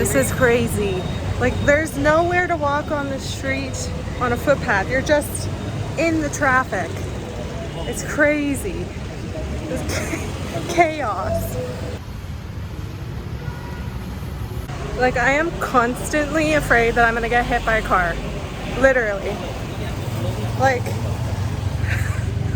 This is crazy. Like, there's nowhere to walk on the street on a footpath. You're just in the traffic. It's crazy. It's chaos. Like, I am constantly afraid that I'm gonna get hit by a car. Literally. Like,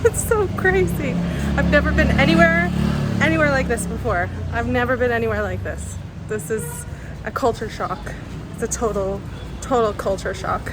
it's so crazy. I've never been anywhere like this before. I've never been anywhere like this. This is a culture shock. It's a total culture shock.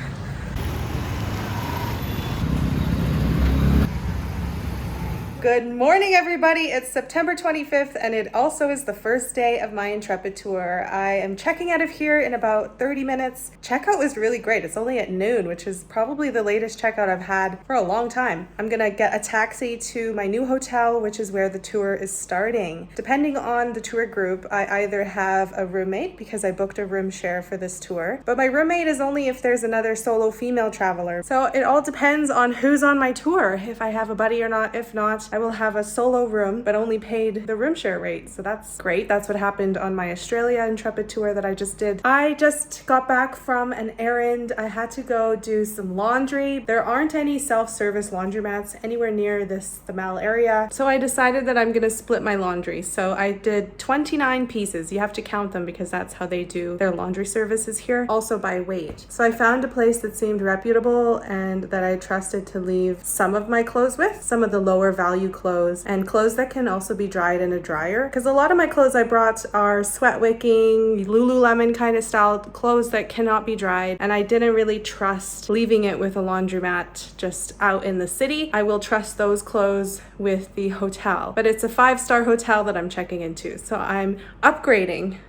Good morning, everybody. It's September 25th, and it also is the first day of my Intrepid tour. I am checking out of here in about 30 minutes. Checkout was really great. It's only at noon, which is probably the latest checkout I've had for a long time. I'm gonna get a taxi to my new hotel, which is where the tour is starting. Depending on the tour group, I either have a roommate because I booked a room share for this tour, but my roommate is only if there's another solo female traveler. So it all depends on who's on my tour, if I have a buddy or not. If not, I will have a solo room, but only paid the room share rate. So that's great. That's what happened on my Australia Intrepid tour that I just did. I just got back from an errand. I had to go do some laundry. There aren't any self-service laundromats anywhere near the Mel area. So I decided that I'm gonna split my laundry. So I did 29 pieces. You have to count them because that's how they do their laundry services here. Also by weight. So I found a place that seemed reputable and that I trusted to leave some of my clothes with, some of the lower value clothes, and clothes that can also be dried in a dryer, because a lot of my clothes I brought are sweat wicking, Lululemon kind of style clothes that cannot be dried, and I didn't really trust leaving it with a laundromat just out in the city. I will trust those clothes with the hotel, but it's a 5-star hotel that I'm checking into, so I'm upgrading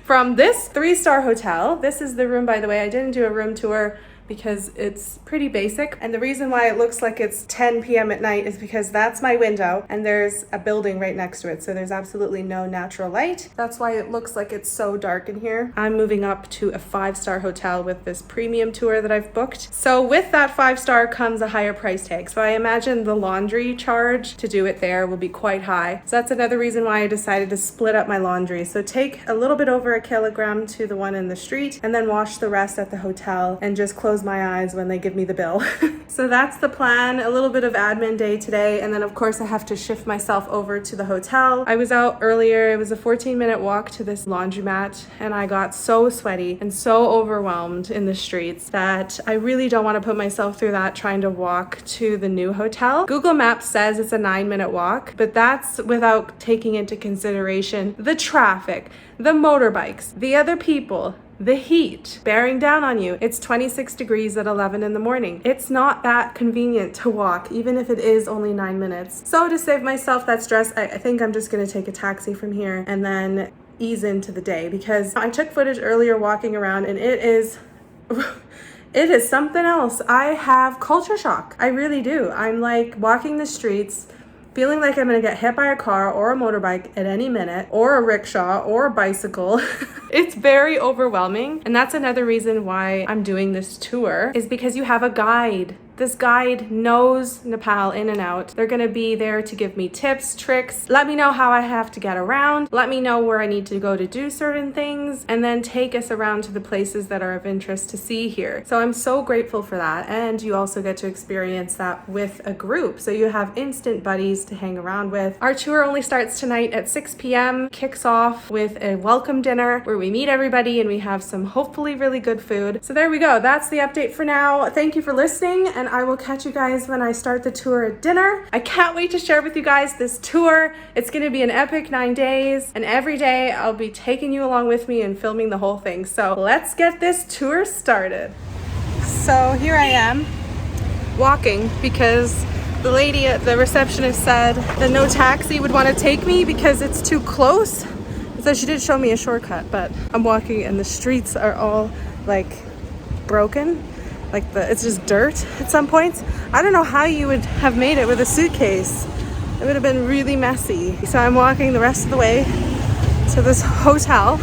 from this 3-star hotel. This is the room, by the way. I didn't do a room tour because it's pretty basic. And the reason why it looks like it's 10 p.m. at night is because that's my window and there's a building right next to it. So there's absolutely no natural light. That's why it looks like it's so dark in here. I'm moving up to a 5-star hotel with this premium tour that I've booked. So with that 5-star comes a higher price tag. So I imagine the laundry charge to do it there will be quite high. So that's another reason why I decided to split up my laundry. So take a little bit over 1 kilogram to the one in the street and then wash the rest at the hotel and just close my eyes when they give me the bill. So that's the plan. A little bit of admin day today, and then of course I have to shift myself over to the hotel. I was out earlier. It was a 14-minute walk to this laundromat, and I got so sweaty and so overwhelmed in the streets that I really don't want to put myself through that trying to walk to the new hotel. Google Maps says it's a 9-minute walk, but that's without taking into consideration the traffic, the motorbikes, the other people, the heat bearing down on you. It's 26 degrees at 11 in the morning. It's not that convenient to walk, even if it is only 9 minutes. So to save myself that stress, I think I'm just gonna take a taxi from here and then ease into the day, because I took footage earlier walking around and it is something else. I have culture shock. I really do. I'm like walking the streets feeling like I'm gonna get hit by a car or a motorbike at any minute, or a rickshaw or a bicycle. It's very overwhelming. And that's another reason why I'm doing this tour, is because you have a guide. This guide knows Nepal in and out. They're gonna be there to give me tips, tricks, let me know how I have to get around, let me know where I need to go to do certain things, and then take us around to the places that are of interest to see here. So I'm so grateful for that. And you also get to experience that with a group. So you have instant buddies to hang around with. Our tour only starts tonight at 6 p.m., kicks off with a welcome dinner where we meet everybody and we have some hopefully really good food. So there we go. That's the update for now. Thank you for listening, and I will catch you guys when I start the tour at dinner. I can't wait to share with you guys this tour. It's gonna be an epic 9 days, and every day I'll be taking you along with me and filming the whole thing. So let's get this tour started. So here I am walking because the lady at the receptionist said that no taxi would want to take me because it's too close. So she did show me a shortcut, but I'm walking and the streets are all like broken. Like it's just dirt at some points. I don't know how you would have made it with a suitcase. It would have been really messy. So I'm walking the rest of the way to this hotel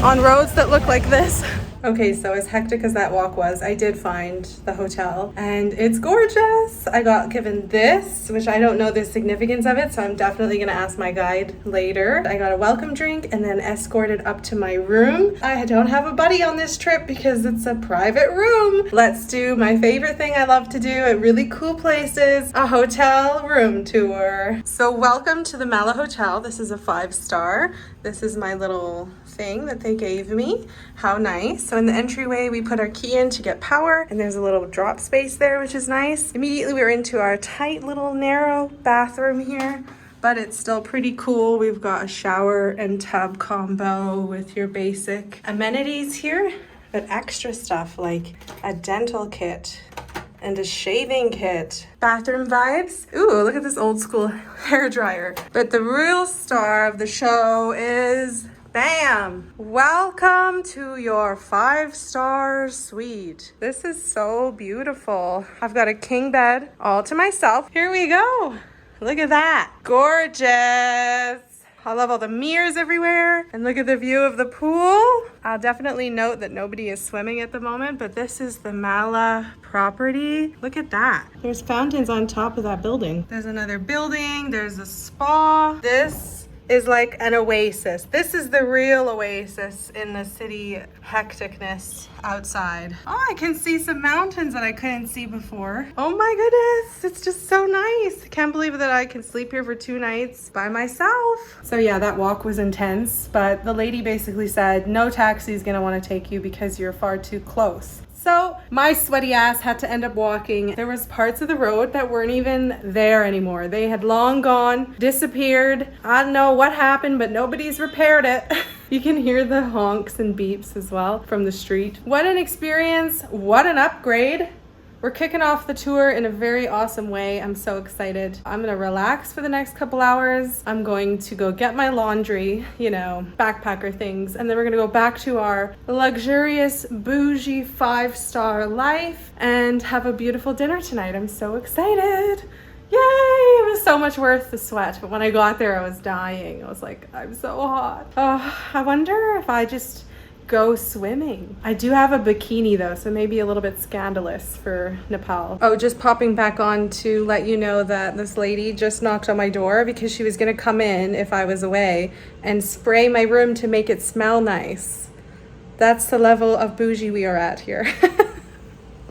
on roads that look like this. Okay, so as hectic as that walk was, I did find the hotel and it's gorgeous. I got given this, which I don't know the significance of it, so I'm definitely gonna ask my guide later. I got a welcome drink and then escorted up to my room. I don't have a buddy on this trip because it's a private room. Let's do my favorite thing I love to do at really cool places, a hotel room tour. So welcome to the Mala Hotel. This is a 5-star. This is my little thing that they gave me. How nice. So in the entryway, we put our key in to get power, and there's a little drop space there, which is nice. Immediately we were into our tight little narrow bathroom here, but it's still pretty cool. We've got a shower and tub combo with your basic amenities here, but extra stuff like a dental kit and a shaving kit. Bathroom vibes. Ooh, look at this old school hair dryer. But the real star of the show is, bam! Welcome to your 5-star suite. This is so beautiful. I've got a king bed all to myself. Here we go. Look at that. Gorgeous. I love all the mirrors everywhere. And look at the view of the pool. I'll definitely note that nobody is swimming at the moment, but this is the Mala property. Look at that. There's fountains on top of that building. There's another building. There's a spa. This is like an oasis. This is the real oasis in the city hecticness outside. Oh, I can see some mountains that I couldn't see before. Oh my goodness, it's just so nice. I can't believe that I can sleep here for 2 nights by myself. So yeah, that walk was intense, but the lady basically said no taxi is gonna wanna take you because you're far too close. So my sweaty ass had to end up walking. There was parts of the road that weren't even there anymore. They had long gone, disappeared. I don't know what happened, but nobody's repaired it. You can hear the honks and beeps as well from the street. What an experience, what an upgrade. We're kicking off the tour in a very awesome way. I'm so excited. I'm gonna relax for the next couple hours. I'm going to go get my laundry, you know, backpacker things, and then we're gonna go back to our luxurious, bougie 5-star life and have a beautiful dinner tonight. I'm so excited. Yay! It was so much worth the sweat, but when I got there, I was dying. I was like, I'm so hot. Oh, I wonder if I just go swimming. I do have a bikini though, so maybe a little bit scandalous for Nepal. Oh, just popping back on to let you know that this lady just knocked on my door because she was gonna come in if I was away and spray my room to make it smell nice. That's the level of bougie we are at here.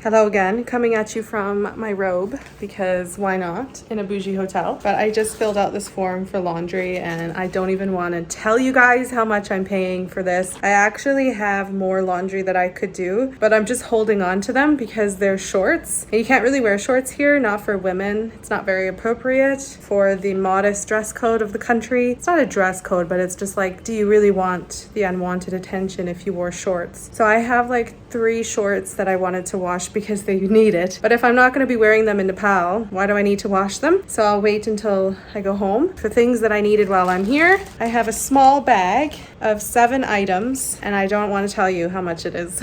Hello again, coming at you from my robe because why not in a bougie hotel. But I just filled out this form for laundry and I don't even want to tell you guys how much I'm paying for this. I actually have more laundry that I could do, but I'm just holding on to them because they're shorts. And you can't really wear shorts here, not for women. It's not very appropriate for the modest dress code of the country. It's not a dress code, but it's just like, do you really want the unwanted attention if you wore shorts? So I have like 3 shorts that I wanted to wash because they need it. But if I'm not going to be wearing them in Nepal, why do I need to wash them? So I'll wait until I go home. For things that I needed while I'm here, I have a small bag of 7 items, and I don't want to tell you how much it is.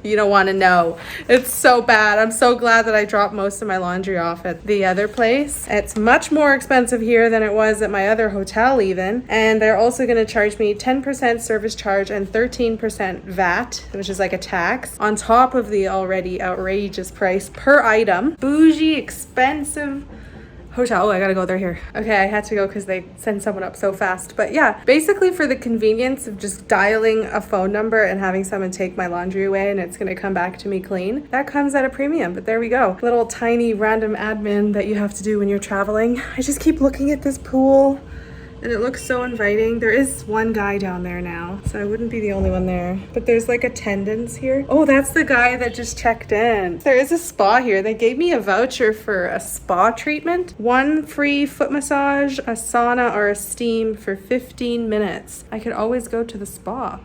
You don't want to know. It's so bad. I'm so glad that I dropped most of my laundry off at the other place. It's much more expensive here than it was at my other hotel even. And they're also going to charge me 10% service charge and 13% VAT, which is like a tax, on top of the already outrageous price per item. Bougie, expensive hotel. Oh, I gotta go there here. Okay, I had to go because they send someone up so fast. But yeah, basically for the convenience of just dialing a phone number and having someone take my laundry away and it's gonna come back to me clean, that comes at a premium. But there we go. Little tiny random admin that you have to do when you're traveling. I just keep looking at this pool and it looks so inviting. There is one guy down there now, so I wouldn't be the only one there. But there's like attendants here. Oh, that's the guy that just checked in. There is a spa here. They gave me a voucher for a spa treatment. 1 free foot massage, a sauna, or a steam for 15 minutes. I could always go to the spa.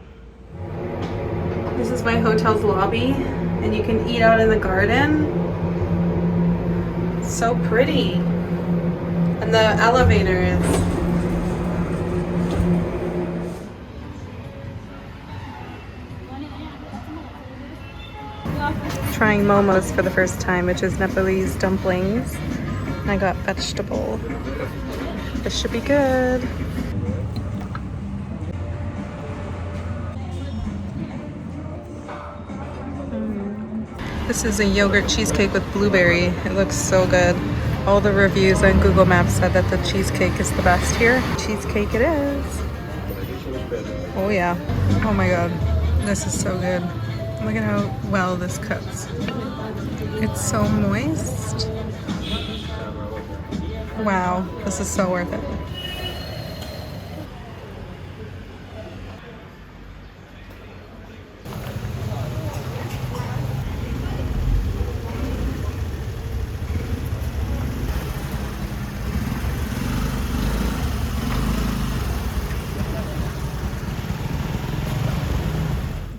This is my hotel's lobby, and you can eat out in the garden. So pretty. And the elevator is trying momos for the first time, which is Nepalese dumplings. And I got vegetable. This should be good. This is a yogurt cheesecake with blueberry. It looks so good. All the reviews on Google Maps said that the cheesecake is the best here. Cheesecake it is. Oh yeah. Oh my god. This is so good. Look at how well this cooks. It's so moist. Wow. This is so worth it.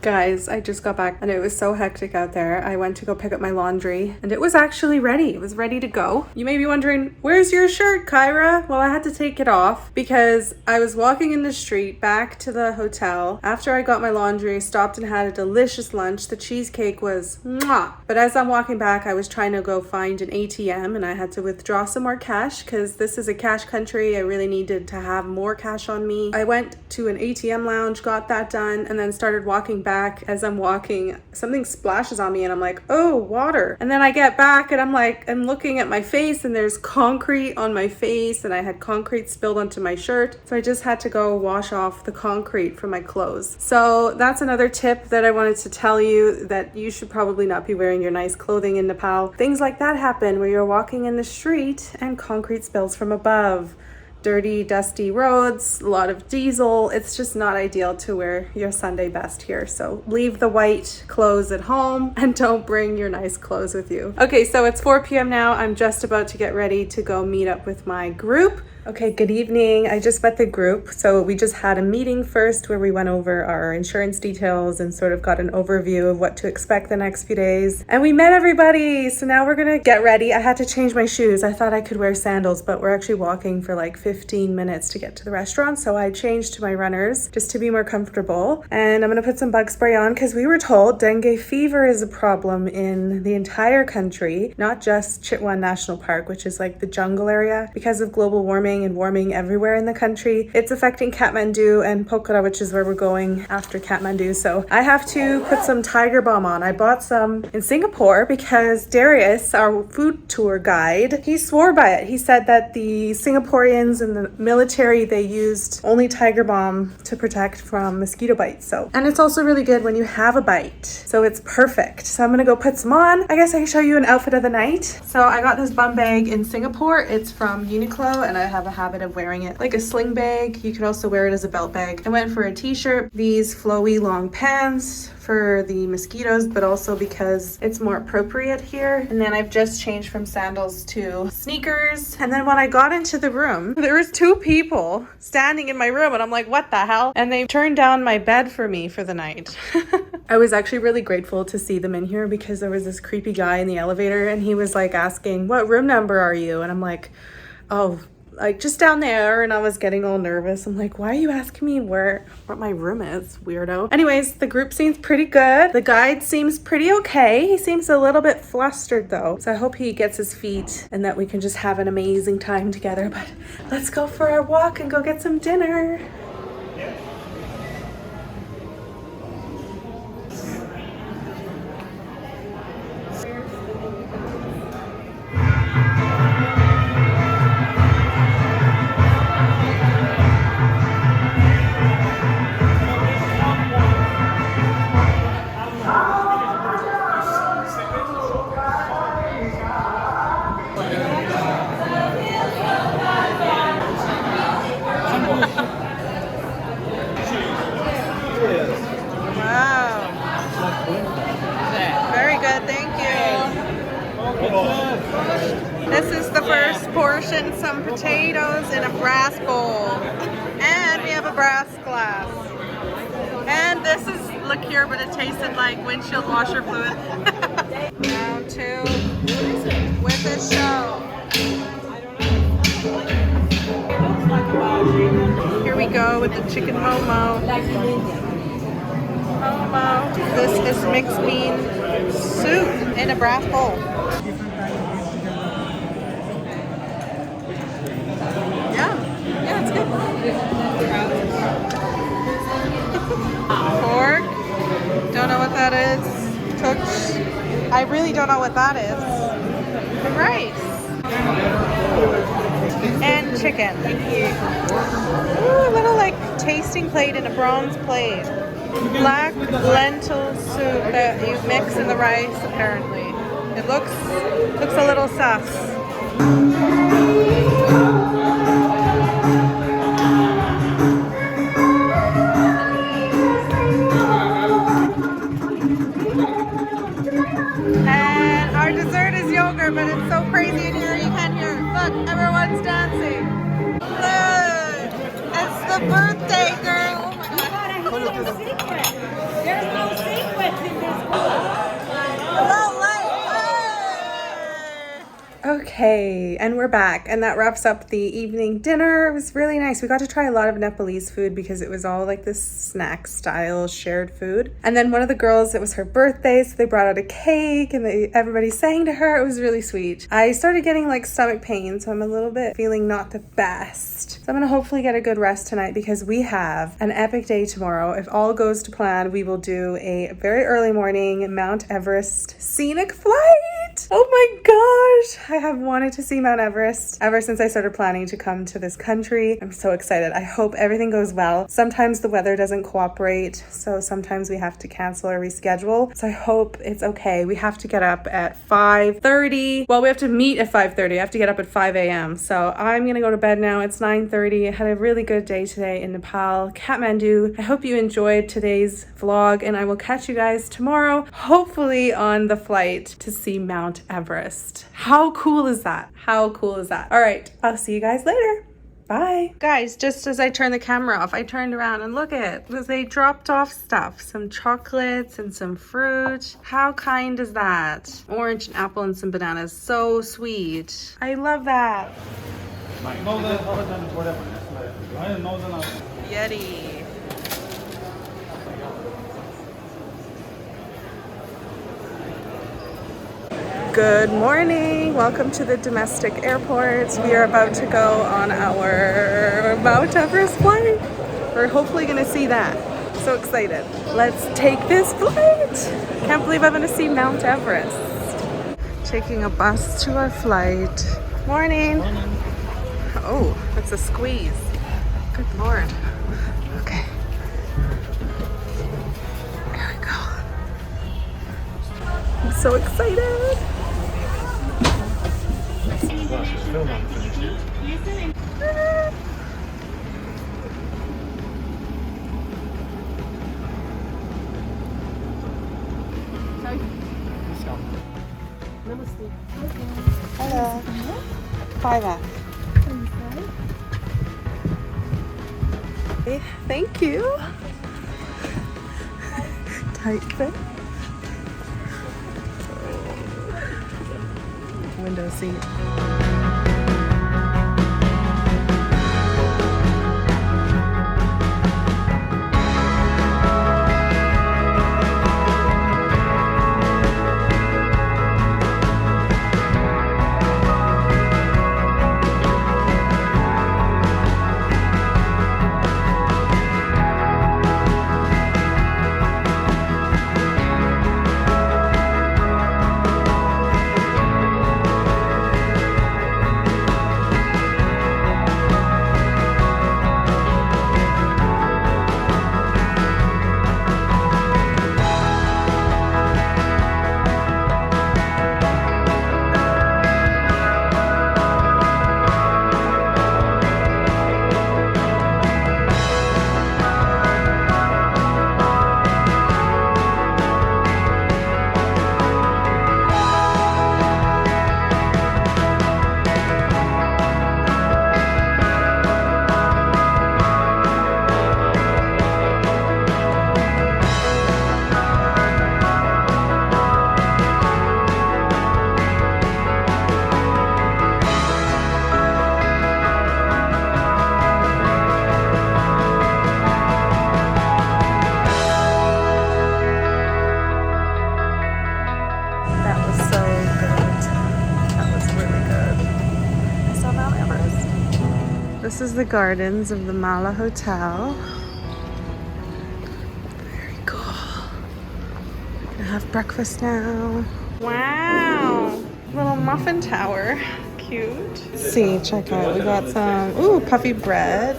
Guys, I just got back and it was so hectic out there. I went to go pick up my laundry and it was actually ready. It was ready to go. You may be wondering, where's your shirt, Kyra? Well, I had to take it off because I was walking in the street back to the hotel. After I got my laundry, stopped and had a delicious lunch. The cheesecake was mwah. But as I'm walking back, I was trying to go find an ATM and I had to withdraw some more cash because this is a cash country. I really needed to have more cash on me. I went to an ATM lounge, got that done, and then started walking back. As I'm walking, something splashes on me and I'm like, oh, water. And then I get back and I'm like, I'm looking at my face and there's concrete on my face and I had concrete spilled onto my shirt. So I just had to go wash off the concrete from my clothes. So that's another tip that I wanted to tell you, that you should probably not be wearing your nice clothing in Nepal. Things like that happen where you're walking in the street and concrete spills from above. Dirty, dusty roads, a lot of diesel. It's just not ideal to wear your Sunday best here. So leave the white clothes at home and don't bring your nice clothes with you. Okay, so it's 4 p.m. now. I'm just about to get ready to go meet up with my group. Okay, good evening. I just met the group. So we just had a meeting first where we went over our insurance details and sort of got an overview of what to expect the next few days. And we met everybody. So now we're gonna get ready. I had to change my shoes. I thought I could wear sandals, but we're actually walking for like 15 minutes to get to the restaurant. So I changed to my runners just to be more comfortable. And I'm gonna put some bug spray on because we were told dengue fever is a problem in the entire country, not just Chitwan National Park, which is like the jungle area. Because of global warming and warming everywhere in the country, it's affecting Kathmandu and Pokhara, which is where we're going after Kathmandu. So I have to put some tiger balm on. I bought some in Singapore because Darius, our food tour guide, he swore by it. He said that the Singaporeans and the military, they used only tiger balm to protect from mosquito bites. So, and it's also really good when you have a bite. So it's perfect. So I'm gonna go put some on. I guess I can show you an outfit of the night. So I got this bum bag in Singapore. It's from Uniqlo and I have a habit of wearing it like a sling bag. You could also wear it as a belt bag. I went for a t-shirt, these flowy long pants for the mosquitoes, but also because it's more appropriate here. And then I've just changed from sandals to sneakers. And then when I got into the room, there was 2 people standing in my room and I'm like, what the hell? And they turned down my bed for me for the night. I was actually really grateful to see them in here because there was this creepy guy in the elevator and he was like asking, what room number are you? And I'm like, oh, like just down there. And I was getting all nervous. I'm like, why are you asking me what my room is, weirdo? Anyways, the group seems pretty good. The guide seems pretty okay. He seems a little bit flustered though. So I hope he gets his feet and that we can just have an amazing time together. But let's go for our walk and go get some dinner. This is the first portion, some potatoes in a brass bowl. And we have a brass glass. And this is liqueur, but it tasted like windshield washer fluid. Round 2 with a show. Here we go with the chicken momo. Momo. This is mixed bean soup in a brass bowl. Yeah, it's good. Pork. Don't know what that is. Cooked I really don't know what that is. Rice. And chicken. Ooh, a little like tasting plate in a bronze plate. Black lentil soup that you mix in the rice apparently. It looks a little sus. And our dessert is yogurt, but it's so crazy in here you can't hear it. Look, everyone's dancing. Look, it's the birthday girl. Oh my God. There's no secret in this world. Hello, light. Okay, and we're back, and that wraps up the evening dinner. It was really nice. We got to try a lot of Nepalese food because it was all like this snack style shared food. And then one of the girls, it was her birthday, so they brought out a cake and everybody sang to her. It was really sweet. I started getting like stomach pain, so I'm a little bit feeling not the best. So I'm gonna hopefully get a good rest tonight because we have an epic day tomorrow. If all goes to plan, we will do a very early morning Mount Everest scenic flight. Oh my gosh, I have wanted to see Mount Everest ever since I started planning to come to this country. I'm so excited. I hope everything goes well. Sometimes the weather doesn't cooperate, so sometimes we have to cancel or reschedule. So I hope it's okay. We have to get up at 5:30. Well, we have to meet at 5:30. I have to get up at 5 a.m. So I'm gonna go to bed now. It's 9:30. I had a really good day today in Nepal, Kathmandu. I hope you enjoyed today's vlog, and I will catch you guys tomorrow, hopefully on the flight to see Mount Everest. How cool is that? How cool is that? All right, I'll see you guys later. Bye. Guys, just as I turned the camera off, I turned around and look at it. They dropped off stuff, some chocolates and some fruit. How kind is that? Orange and apple and some bananas. So sweet. I love that. Yeti. Good morning. Welcome to the domestic airport. We are about to go on our Mount Everest flight. We're hopefully going to see that. So excited. Let's take this flight. Can't believe I'm going to see Mount Everest. Taking a bus to our flight. Morning. Oh, it's a squeeze. Good Lord. Okay. There we go. I'm so excited. Hello. Kyra. Okay, thank you. Tight fit. Window seat. This is the gardens of the Mala Hotel. Very cool. Gonna have breakfast now. Wow. Little muffin tower. Cute. See, check out. We got some, ooh, puffy bread.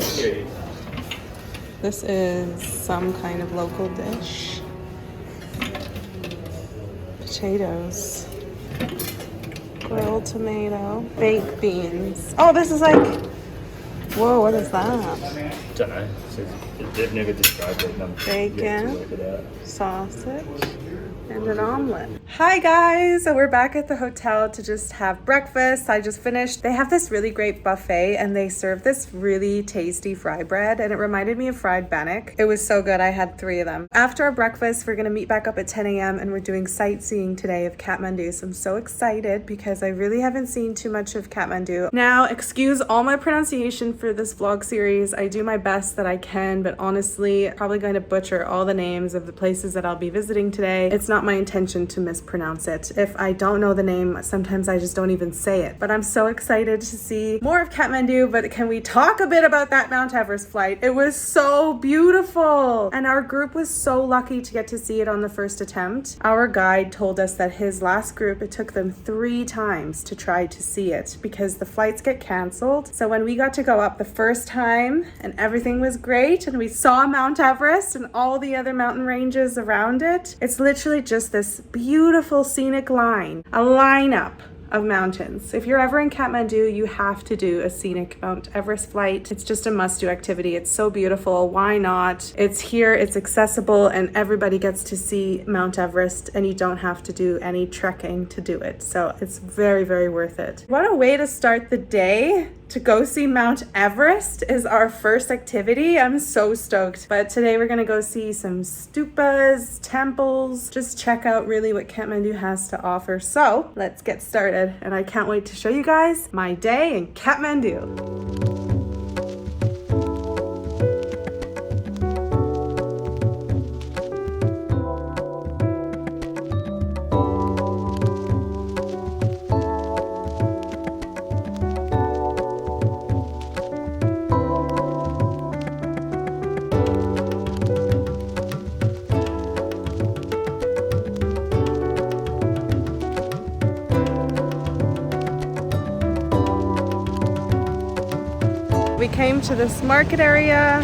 This is some kind of local dish. Potatoes. Grilled tomato. Baked beans. Oh, this is like, whoa, what is that? Don't know. They've never described it. Bacon, sausage, and an omelet. Hi guys, so we're back at the hotel to just have breakfast. I just finished. They have this really great buffet and they serve this really tasty fry bread and it reminded me of fried bannock. It was so good. I had 3 of them. After our breakfast, we're gonna meet back up at 10 a.m. and we're doing sightseeing today of Kathmandu. So I'm so excited because I really haven't seen too much of Kathmandu. Now, excuse all my pronunciation for this vlog series. I do my best that I can, but honestly, I'm probably going to butcher all the names of the places that I'll be visiting today. It's not my intention to mispronounce it. If I don't know the name, sometimes I just don't even say it. But I'm so excited to see more of Kathmandu. But can we talk a bit about that Mount Everest flight? It was so beautiful. And our group was so lucky to get to see it on the first attempt. Our guide told us that his last group, it took them 3 times to try to see it because the flights get canceled. So when we got to go up the first time and everything was great and we saw Mount Everest and all the other mountain ranges around it, it's literally just this beautiful scenic line, a lineup of mountains. If you're ever in Kathmandu, you have to do a scenic Mount Everest flight. It's just a must-do activity. It's so beautiful. Why not? It's here, it's accessible, and everybody gets to see Mount Everest, and you don't have to do any trekking to do it. So it's very, very worth it. What a way to start the day. To go see Mount Everest is our first activity. I'm so stoked. But today we're gonna go see some stupas, temples, just check out really what Kathmandu has to offer. So let's get started. And I can't wait to show you guys my day in Kathmandu. We came to this market area.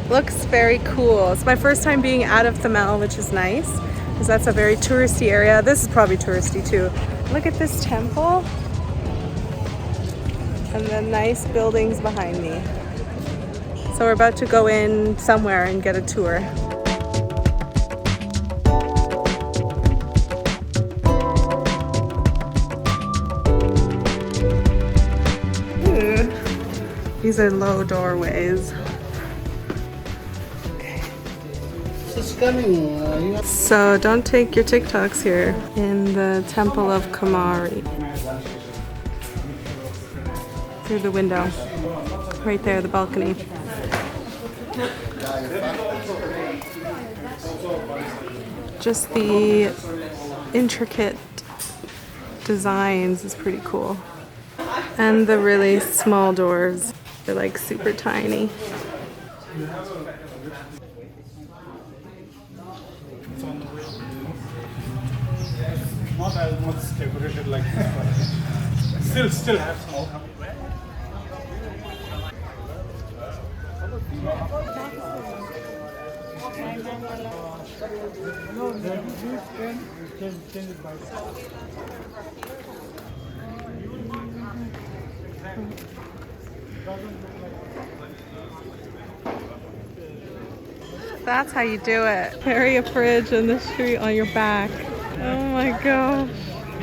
Looks very cool. It's my first time being out of Thamel, which is nice because that's a very touristy area. This is probably touristy too. Look at this temple and the nice buildings behind me. So we're about to go in somewhere and get a tour. These are low doorways. Okay. So don't take your TikToks here in the Temple of Kamari. Through the window. Right there, the balcony. Just the intricate designs is pretty cool. And the really small doors. They're like super tiny. Not as much decorated like this. Still have some. That's how you do it. Carry a fridge in the street on your back. Oh my gosh.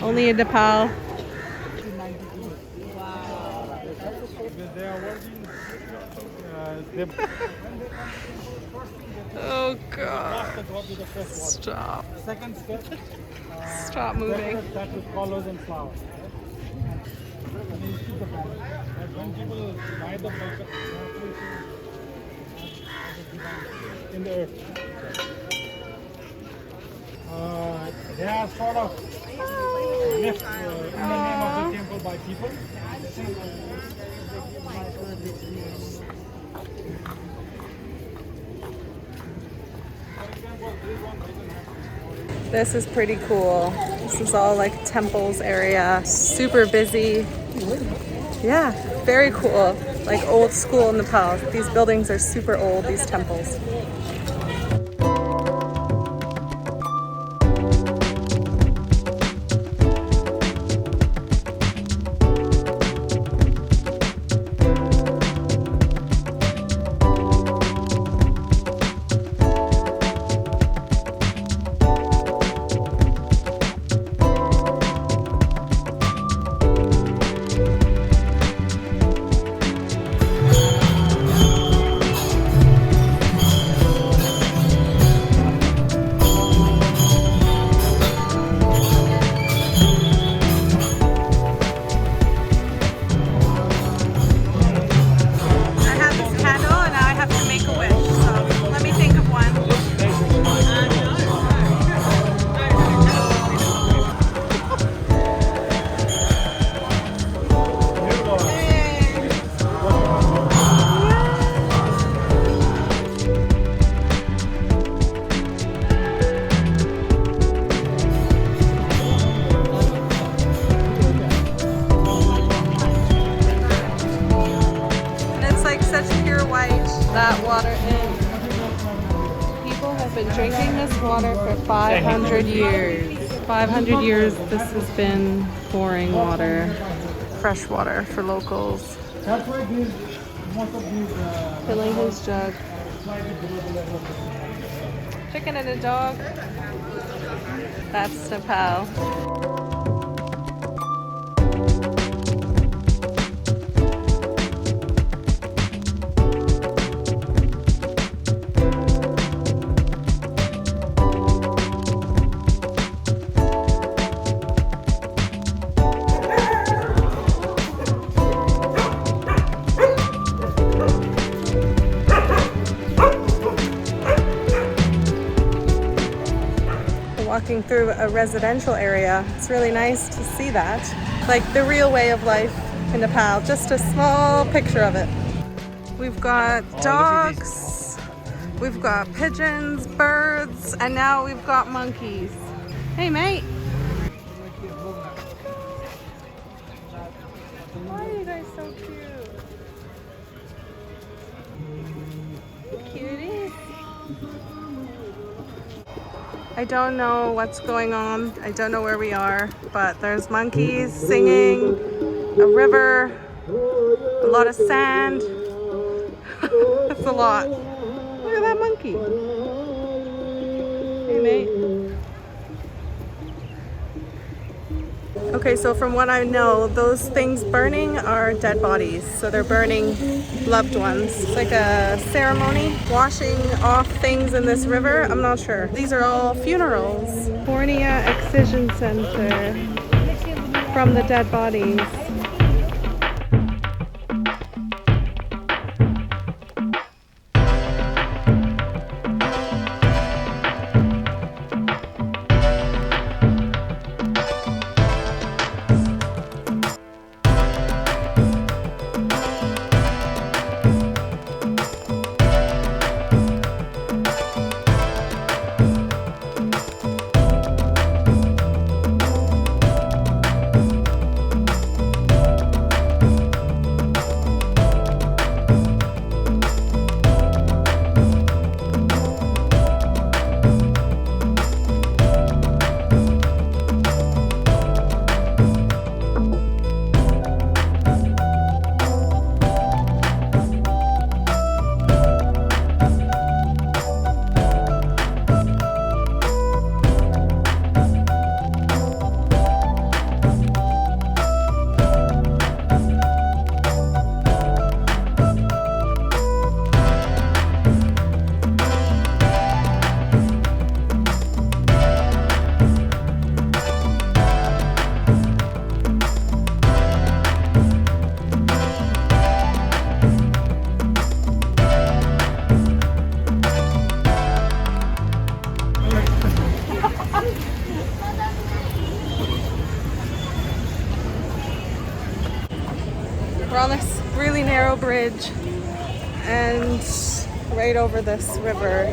Only in Nepal. Oh god. Stop. Second step. Stop moving. That with colors and flowers. And then you keep the balance. When people buy the bucket, in the earth. They are sort of left in the name of the temple by people. This is pretty cool. This is all like temples area, super busy. Yeah, very cool. Like old school Nepal. These buildings are super old, these temples. That water in. People have been drinking this water for 500 years. 500 years this has been pouring water, fresh water for locals. That's why these, most of these Filling his jug. Chicken and a dog. That's Nepal. Walking through a residential area. It's really nice to see that. Like the real way of life in Nepal. Just a small picture of it. We've got dogs, we've got pigeons, birds, and now we've got monkeys. Hey mate. Why are you guys so cute? Cuties. I don't know what's going on. I don't know where we are, but there's monkeys singing, a river, a lot of sand. That's a lot. Look at that monkey. Hey, mate. Okay, so from what I know, those things burning are dead bodies. So they're burning loved ones. It's like a ceremony, washing off things in this river. I'm not sure. These are all funerals. Cornea Excision Center from the dead bodies. We're on this really narrow bridge and right over this river.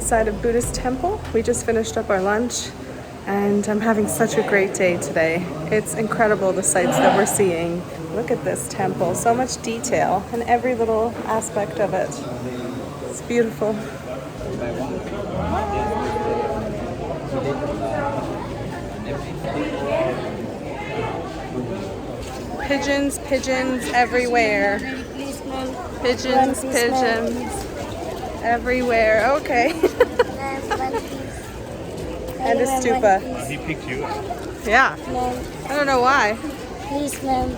inside a Buddhist temple. We just finished up our lunch and I'm having such a great day today. It's incredible the sights that we're seeing. Look at this temple, so much detail in every little aspect of it. It's beautiful. Pigeons, pigeons everywhere. Pigeons, pigeons everywhere. Okay. And a stupa. He picked you up. Yeah. I don't know why. Please, ma'am.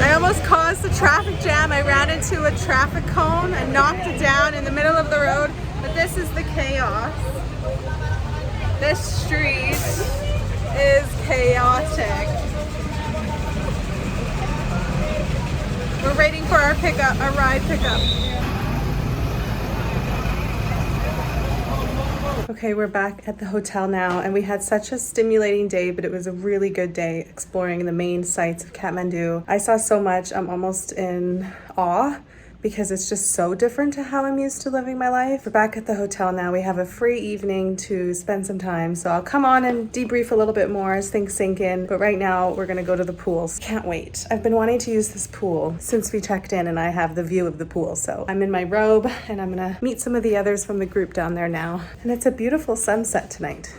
I almost caused a traffic jam. I ran into a traffic cone and knocked it down in the middle of the road. But this is the chaos. This street is chaotic. We're waiting for our pickup, our ride pickup. Okay, we're back at the hotel now, and we had such a stimulating day, but it was a really good day exploring the main sites of Kathmandu. I saw so much, I'm almost in awe because it's just so different to how I'm used to living my life. We're back at the hotel now. We have a free evening to spend some time, so I'll come on and debrief a little bit more as things sink in. But right now, we're gonna go to the pools. Can't wait. I've been wanting to use this pool since we checked in, and I have the view of the pool. So I'm in my robe, and I'm gonna meet some of the others from the group down there now. And it's a beautiful sunset tonight.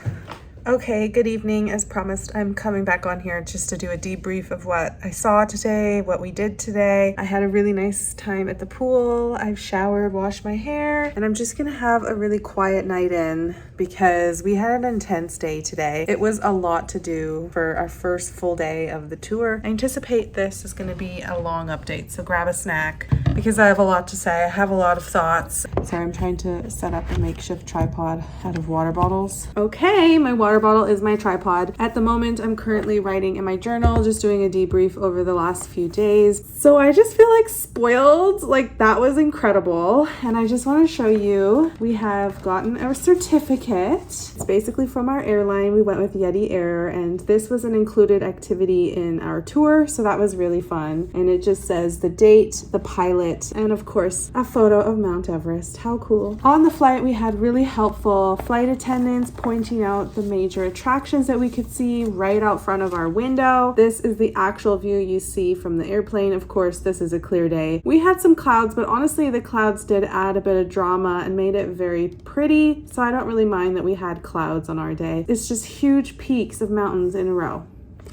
Okay, good evening. As promised, I'm coming back on here just to do a debrief of what I saw today, what we did today. I had a really nice time at the pool. I've showered, washed my hair, and I'm just gonna have a really quiet night in because we had an intense day today. It was a lot to do for our first full day of the tour. I anticipate this is gonna be a long update, so grab a snack because I have a lot to say. I have a lot of thoughts. Sorry, I'm trying to set up a makeshift tripod out of water bottles. Okay, my water bottle is my tripod. At the moment, I'm currently writing in my journal, just doing a debrief over the last few days. So I just feel like spoiled. Like, that was incredible. And I just want to show you, we have gotten a certificate. It's basically from our airline. We went with Yeti Air, and this was an included activity in our tour. So that was really fun. And it just says the date, the pilot, and of course, a photo of Mount Everest. How cool. On the flight, we had really helpful flight attendants pointing out the major attractions that we could see right out front of our window. This is the actual view you see from the airplane. Of course, this is a clear day. We had some clouds, but honestly, the clouds did add a bit of drama and made it very pretty. So I don't really mind that we had clouds on our day. It's just huge peaks of mountains in a row.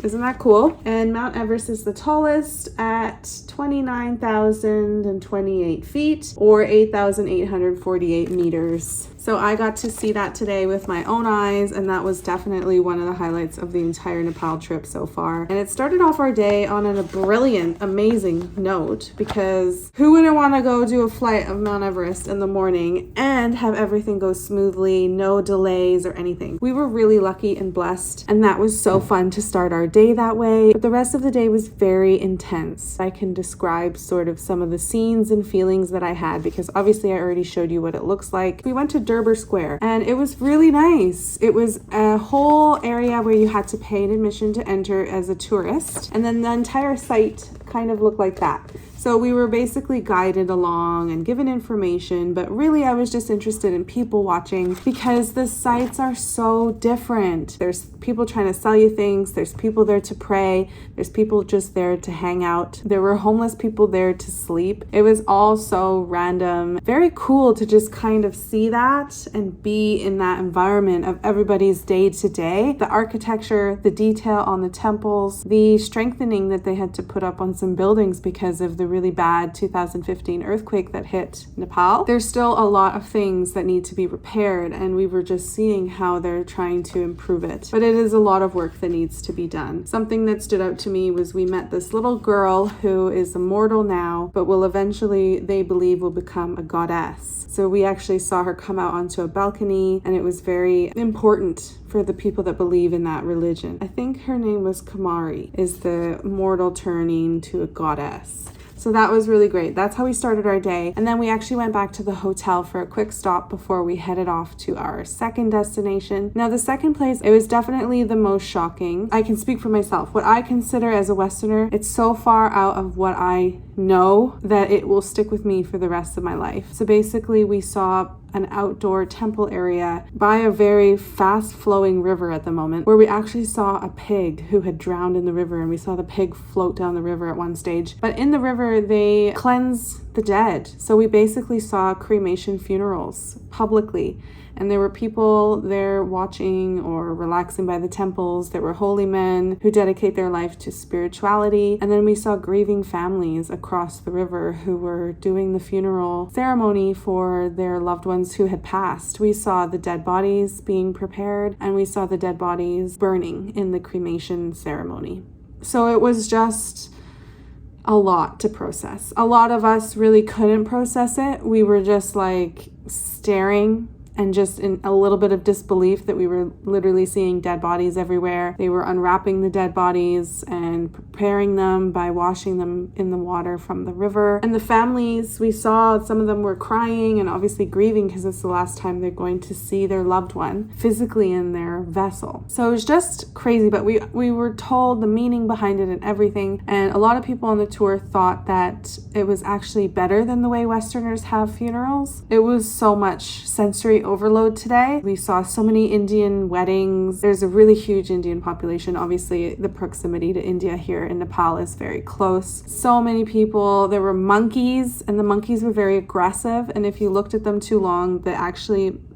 Isn't that cool? And Mount Everest is the tallest at 29,028 feet or 8,848 meters. So I got to see that today with my own eyes, and that was definitely one of the highlights of the entire Nepal trip so far. And it started off our day on a brilliant, amazing note, because who wouldn't want to go do a flight of Mount Everest in the morning and have everything go smoothly, no delays or anything? We were really lucky and blessed, and that was so fun to start our day that way. But the rest of the day was very intense. I can describe sort of some of the scenes and feelings that I had, because obviously I already showed you what it looks like. We went to Square, and it was really nice. It was a whole area where you had to pay an admission to enter as a tourist, and then the entire site kind of looked like that. So So we were basically guided along and given information, but really I was just interested in people watching because the sites are so different. There's people trying to sell you things, there's people there to pray, there's people just there to hang out. There were homeless people there to sleep. It was all so random. Very cool to just kind of see that and be in that environment of everybody's day to day. The architecture, the detail on the temples, the strengthening that they had to put up on some buildings because of the really bad 2015 earthquake that hit Nepal. There's still a lot of things that need to be repaired, and we were just seeing how they're trying to improve it. But it is a lot of work that needs to be done. Something that stood out to me was we met this little girl who is immortal now, but will eventually, they believe, will become a goddess. So we actually saw her come out onto a balcony, and it was very important for the people that believe in that religion. I think her name was Kamari, is the mortal turning to a goddess. So that was really great. That's how we started our day. And then we actually went back to the hotel for a quick stop before we headed off to our second destination. Now, the second place, it was definitely the most shocking. I can speak for myself. What I consider as a Westerner, it's so far out of what I know that it will stick with me for the rest of my life. So basically, we saw an outdoor temple area by a very fast flowing river at the moment, where we actually saw a pig who had drowned in the river, and we saw the pig float down the river at one stage. But in the river, they cleanse the dead. So we basically saw cremation funerals publicly. And there were people there watching or relaxing by the temples. There were holy men who dedicate their life to spirituality. And then we saw grieving families across the river who were doing the funeral ceremony for their loved ones who had passed. We saw the dead bodies being prepared, and we saw the dead bodies burning in the cremation ceremony. So it was just a lot to process. A lot of us really couldn't process it. We were just like staring and just in a little bit of disbelief that we were literally seeing dead bodies everywhere. They were unwrapping the dead bodies and preparing them by washing them in the water from the river. And the families, we saw some of them were crying and obviously grieving because it's the last time they're going to see their loved one physically in their vessel. So it was just crazy, but we were told the meaning behind it and everything. And a lot of people on the tour thought that it was actually better than the way Westerners have funerals. It was so much sensory overload today. We saw so many Indian weddings. There's a really huge Indian population. Obviously, the proximity to India here in Nepal is very close. So many people. There were monkeys, and the monkeys were very aggressive. And if you looked at them too long,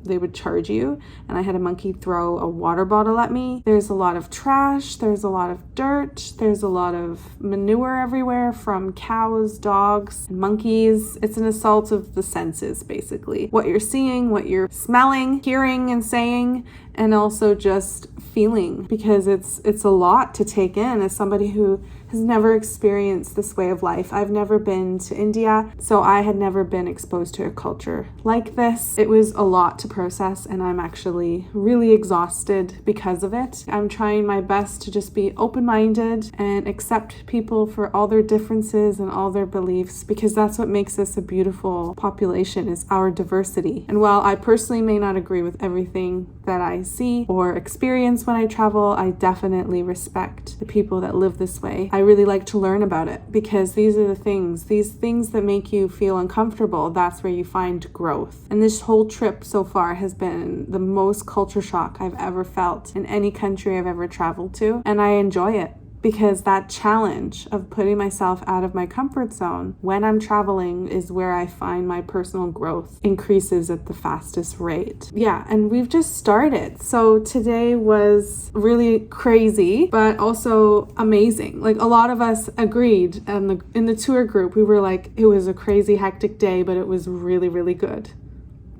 they would charge you. And I had a monkey throw a water bottle at me. There's a lot of trash. There's a lot of dirt. There's a lot of manure everywhere from cows, dogs, and monkeys. It's an assault of the senses, basically. What you're seeing, what you're smelling, hearing, and saying, and also just feeling, because it's a lot to take in as somebody who has never experienced this way of life. I've never been to India, so I had never been exposed to a culture like this. It was a lot to process, and I'm actually really exhausted because of it. I'm trying my best to just be open-minded and accept people for all their differences and all their beliefs, because that's what makes us a beautiful population, is our diversity. And while I personally may not agree with everything that I see or experience when I travel, I definitely respect the people that live this way. I really like to learn about it, because these things that make you feel uncomfortable, that's where you find growth. And this whole trip so far has been the most culture shock I've ever felt in any country I've ever traveled to, and I enjoy it. Because that challenge of putting myself out of my comfort zone when I'm traveling is where I find my personal growth increases at the fastest rate. Yeah, and we've just started. So today was really crazy, but also amazing. Like, a lot of us agreed in the tour group. We were like, it was a crazy, hectic day, but it was really, really good.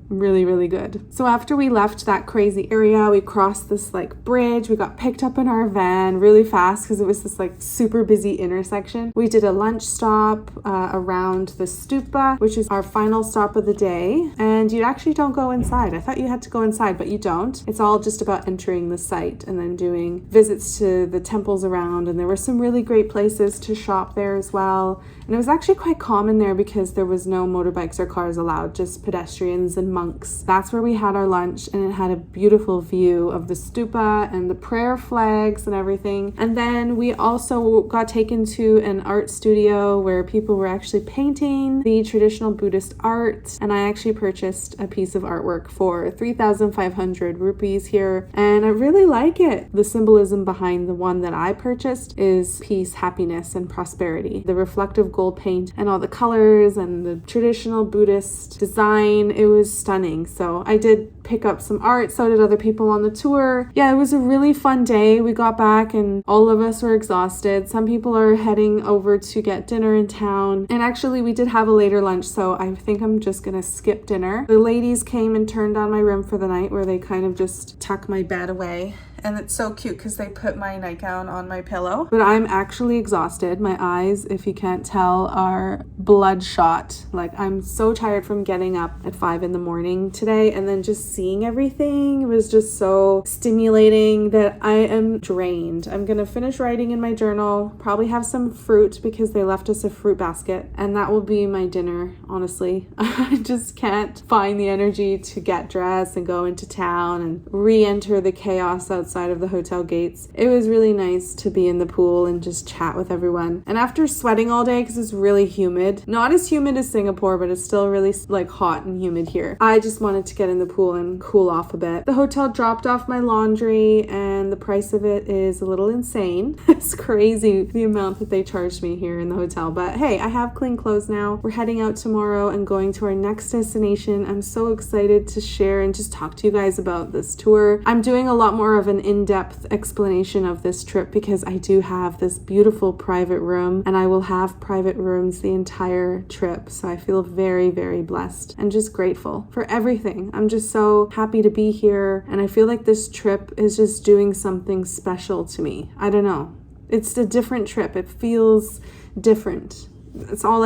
Really, really good. So after we left that crazy area, we crossed this like bridge. We got picked up in our van really fast because it was this like super busy intersection. We did a lunch stop around the stupa, which is our final stop of the day. And you actually don't go inside. I thought you had to go inside, but you don't. It's all just about entering the site and then doing visits to the temples around. And there were some really great places to shop there as well. And it was actually quite calm in there because there was no motorbikes or cars allowed, just pedestrians and monks monks. That's where we had our lunch, and it had a beautiful view of the stupa and the prayer flags and everything. And then we also got taken to an art studio where people were actually painting the traditional Buddhist art, and I actually purchased a piece of artwork for 3,500 rupees here, and I really like it. The symbolism behind the one that I purchased is peace, happiness, and prosperity. The reflective gold paint and all the colors and the traditional Buddhist design, it was stunning. So I did pick up some art, so did other people on the tour. Yeah, it was a really fun day. We got back and all of us were exhausted. Some people are heading over to get dinner in town, and actually we did have a later lunch, so I think I'm just gonna skip dinner. The ladies came and turned on my room for the night, where they kind of just tuck my bed away. And it's so cute because they put my nightgown on my pillow. But I'm actually exhausted. My eyes, if you can't tell, are bloodshot. Like, I'm so tired from getting up at 5 in the morning today, and then just seeing everything was just so stimulating that I am drained. I'm gonna finish writing in my journal, probably have some fruit because they left us a fruit basket, and that will be my dinner, honestly. I just can't find the energy to get dressed and go into town and re-enter the chaos outside of the hotel gates. It was really nice to be in the pool and just chat with everyone. And after sweating all day, because it's really humid, not as humid as Singapore, but it's still really like hot and humid here, I just wanted to get in the pool and cool off a bit. The hotel dropped off my laundry, and the price of it is a little insane. It's crazy the amount that they charged me here in the hotel, but hey, I have clean clothes now. We're heading out tomorrow and going to our next destination. I'm so excited to share and just talk to you guys about this tour. I'm doing a lot more of an in-depth explanation of this trip because I do have this beautiful private room, and I will have private rooms the entire trip. So I feel very, very blessed and just grateful for everything. I'm just so happy to be here, and I feel like this trip is just doing something special to me. I don't know. It's a different trip. It feels different. That's all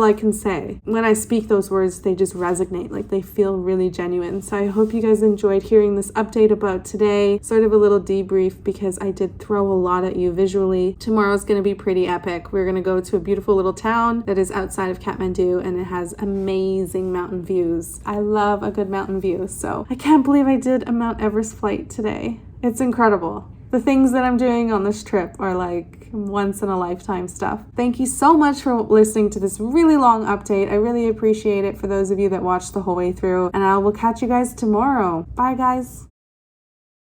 I can say. When I speak those words, they just resonate, like they feel really genuine. So I hope you guys enjoyed hearing this update about today, sort of a little debrief, because I did throw a lot at you visually. Tomorrow's going to be pretty epic. We're going to go to a beautiful little town that is outside of Kathmandu, and it has amazing mountain views. I love a good mountain view, so I can't believe I did a Mount Everest flight today. It's incredible. The things that I'm doing on this trip are like once in a lifetime stuff. Thank you so much for listening to this really long update. I really appreciate it for those of you that watched the whole way through, and I will catch you guys tomorrow. Bye guys.